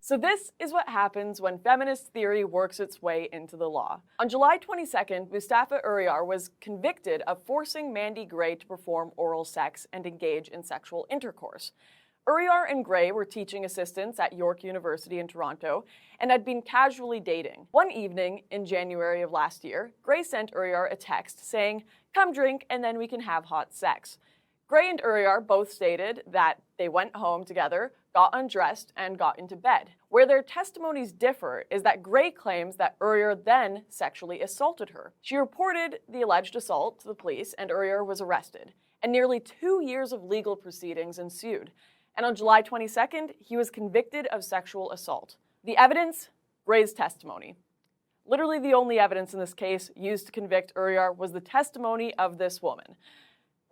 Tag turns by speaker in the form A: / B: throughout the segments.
A: So this is what happens when feminist theory works its way into the law. On July 22nd, Mustafa Uriar was convicted of forcing Mandy Gray to perform oral sex and engage in sexual intercourse. Uriar and Gray were teaching assistants at York University in Toronto and had been casually dating. One evening in January of last year, Gray sent Uriar a text saying, "Come drink and then we can have hot sex." Gray and Uriar both stated that they went home together, got undressed, and got into bed. Where their testimonies differ is that Gray claims that Uriar then sexually assaulted her. She reported the alleged assault to the police and Uriar was arrested, and nearly 2 years of legal proceedings ensued. And on July 22nd, he was convicted of sexual assault. The evidence? Gray's testimony. Literally the only evidence in this case used to convict Uriar was the testimony of this woman.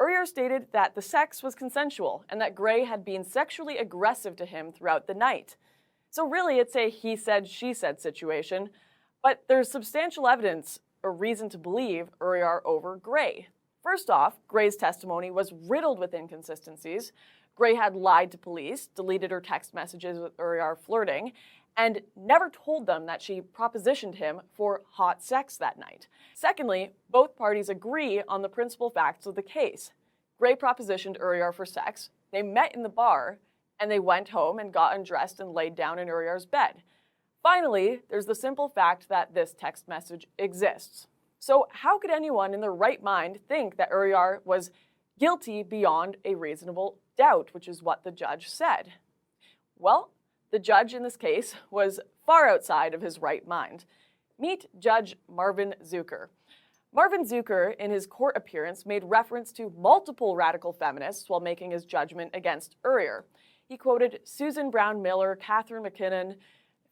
A: Uriar stated that the sex was consensual and that Gray had been sexually aggressive to him throughout the night. So really it's a he said, she said situation, but there's substantial evidence or reason to believe Uriar over Gray. First off, Gray's testimony was riddled with inconsistencies. Gray had lied to police, deleted her text messages with Uriar flirting, and never told them that she propositioned him for hot sex that night. Secondly, both parties agree on the principal facts of the case. Gray propositioned Uriar for sex, they met in the bar, and they went home and got undressed and laid down in Uriar's bed. Finally, there's the simple fact that this text message exists. So how could anyone in their right mind think that Uriar was guilty beyond a reasonable doubt, which is what the judge said? Well, the judge in this case was far outside of his right mind. Meet Judge Marvin Zucker. Marvin Zucker, in his court appearance, made reference to multiple radical feminists while making his judgment against Uriar. He quoted Susan Brown Miller, Catherine McKinnon,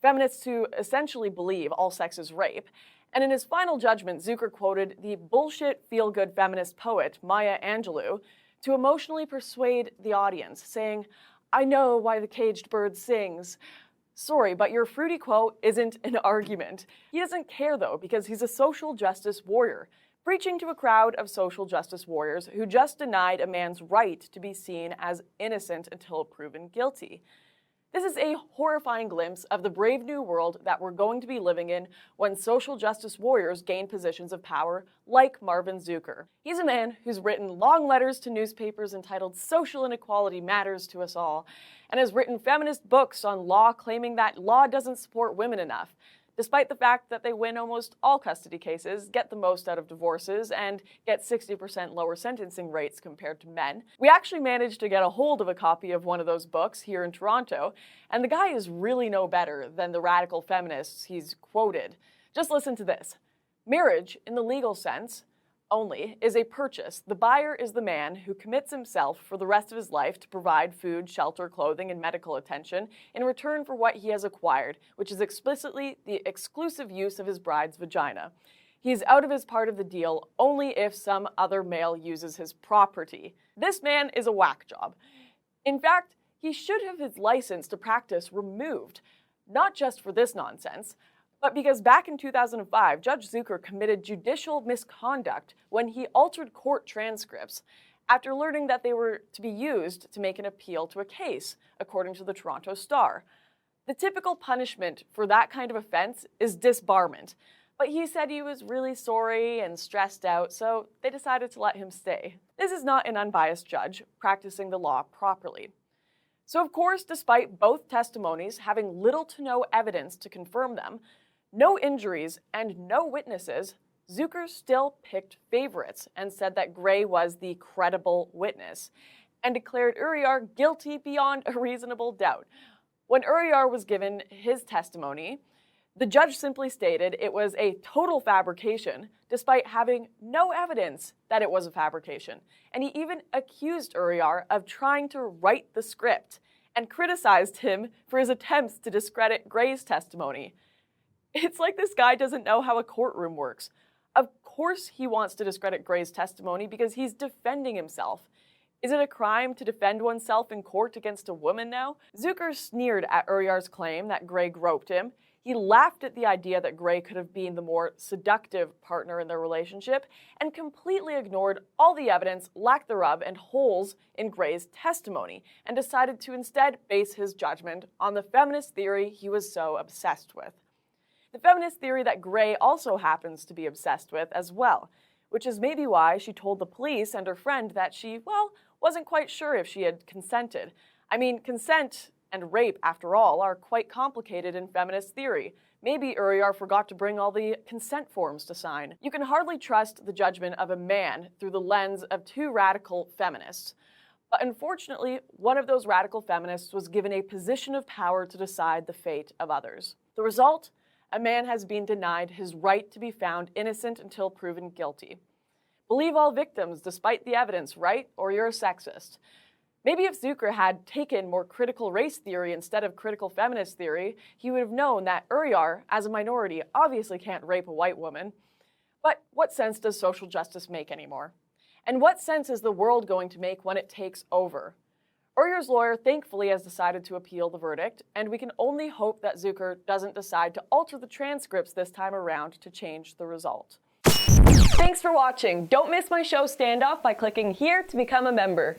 A: feminists who essentially believe all sex is rape. And in his final judgment, Zucker quoted the bullshit feel-good feminist poet Maya Angelou to emotionally persuade the audience, saying, "I know why the caged bird sings. Sorry, but your fruity quote isn't an argument." He doesn't care though, because he's a social justice warrior, preaching to a crowd of social justice warriors who just denied a man's right to be seen as innocent until proven guilty. This is a horrifying glimpse of the brave new world that we're going to be living in when social justice warriors gain positions of power like Marvin Zucker. He's a man who's written long letters to newspapers entitled "Social Inequality Matters to Us All," and has written feminist books on law claiming that law doesn't support women enough, despite the fact that they win almost all custody cases, get the most out of divorces, and get 60% lower sentencing rates compared to men. We actually managed to get a hold of a copy of one of those books here in Toronto, and the guy is really no better than the radical feminists he's quoted. Just listen to this. Marriage, in the legal sense only, is a purchase. The buyer is the man who commits himself for the rest of his life to provide food, shelter, clothing, and medical attention in return for what he has acquired, which is explicitly the exclusive use of his bride's vagina. He is out of his part of the deal only if some other male uses his property. This man is a whack job. In fact, he should have his license to practice removed, not just for this nonsense, but because back in 2005, Judge Zucker committed judicial misconduct when he altered court transcripts after learning that they were to be used to make an appeal to a case, according to the Toronto Star. The typical punishment for that kind of offense is disbarment, but he said he was really sorry and stressed out, so they decided to let him stay. This is not an unbiased judge practicing the law properly. So of course, despite both testimonies having little to no evidence to confirm them, no injuries, and no witnesses, Zucker still picked favorites and said that Gray was the credible witness, and declared Uriar guilty beyond a reasonable doubt. When Uriar was given his testimony, the judge simply stated it was a total fabrication, despite having no evidence that it was a fabrication. And he even accused Uriar of trying to write the script, and criticized him for his attempts to discredit Gray's testimony. It's like this guy doesn't know how a courtroom works. Of course he wants to discredit Gray's testimony because he's defending himself. Is it a crime to defend oneself in court against a woman now? Zucker sneered at Uriar's claim that Gray groped him. He laughed at the idea that Gray could have been the more seductive partner in their relationship and completely ignored all the evidence, lack thereof, and holes in Gray's testimony, and decided to instead base his judgment on the feminist theory he was so obsessed with. The feminist theory that Gray also happens to be obsessed with as well, which is maybe why she told the police and her friend that she, well, wasn't quite sure if she had consented. I mean, consent and rape, after all, are quite complicated in feminist theory. Maybe Uriar forgot to bring all the consent forms to sign. You can hardly trust the judgment of a man through the lens of two radical feminists. But unfortunately, one of those radical feminists was given a position of power to decide the fate of others. The result? A man has been denied his right to be found innocent until proven guilty. Believe all victims despite the evidence, right? Or you're a sexist. Maybe if Zucker had taken more critical race theory instead of critical feminist theory, he would have known that Uriar, as a minority, obviously can't rape a white woman. But what sense does social justice make anymore? And what sense is the world going to make when it takes over? Uriar's lawyer thankfully has decided to appeal the verdict, and we can only hope that Zucker doesn't decide to alter the transcripts this time around to change the result. Thanks for watching. Don't miss my show Standoff by clicking here to become a member.